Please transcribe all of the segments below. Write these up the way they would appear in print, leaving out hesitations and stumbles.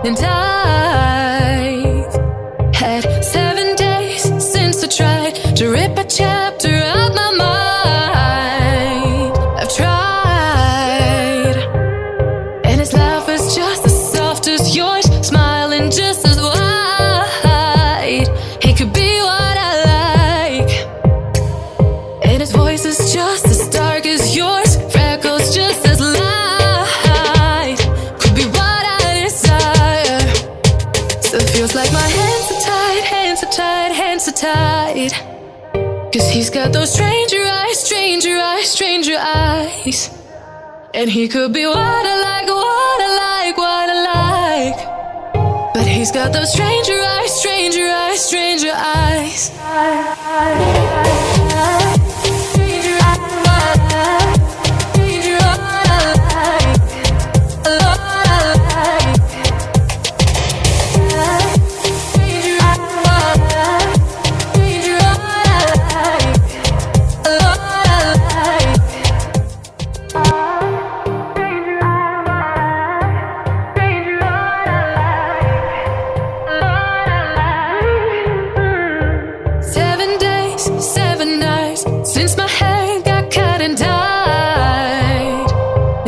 And I've had 7 days since I tried to rip a chapter out my mind. I've tried, and his laugh is just as soft as yours, smiling just as wide. He could be what I like, and his voice is just as dark as yours, freckles just as light. Could be what I desire. Still feels like my hands are tied, hands are tied, hands are tied. 'Cause he's got those stranger eyes, stranger eyes, stranger eyes. And he could be what I like, what I like, what I like. But he's got those stranger eyes, stranger eyes, stranger eyes. Since my hair got cut and dyed.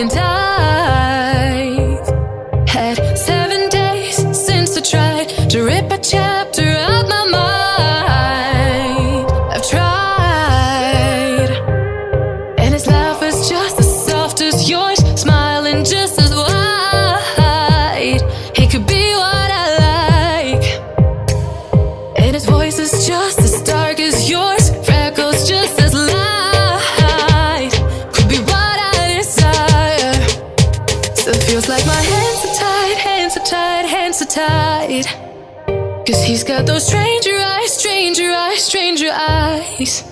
And I've had 7 days since I tried to rip a chapter out my mind. I've tried, and his laugh is just as soft as yours, smiling just as wide. He could be what I like, and his voice is just as dark as yours, freckles just as light. Could be what I desire. Still feels like my hands are tied, hands are tied, hands are tied. 'Cause he's got those stranger eyes, stranger eyes, stranger eyes.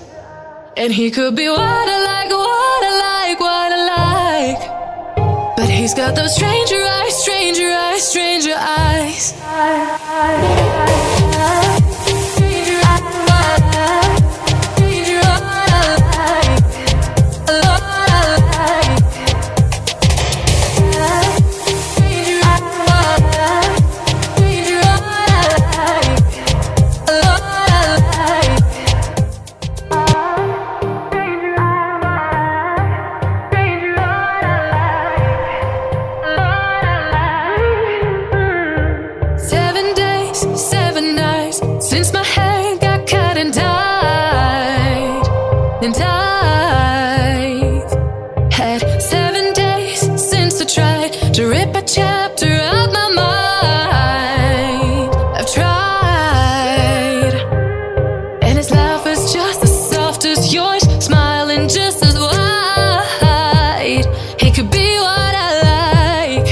And he could be what I like, what I like, what I like. But he's got those stranger eyes, stranger eyes, stranger eyes. Since my hair got cut and dyed. And I've had 7 days since I tried to rip a chapter out my mind. I've tried, and his laugh is just as soft as yours, smiling just as wide. He could be what I like,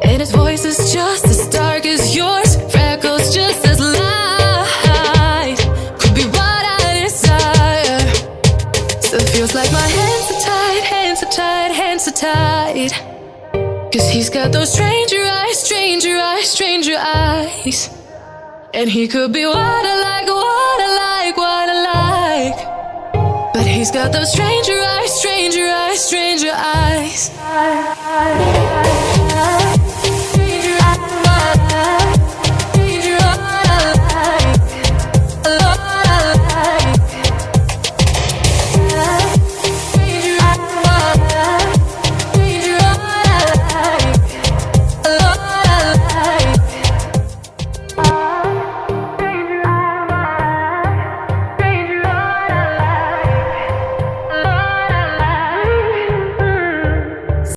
and his voice is just as dark as yours, freckles just as light. Could be what I desire. Still feels like my hands are tied, hands are tied, hands are tied. 'Cause he's got those stranger eyes, stranger eyes, stranger eyes. And he could be what I like, what I like, what I like. But he's got those stranger eyes, stranger eyes, stranger eyes.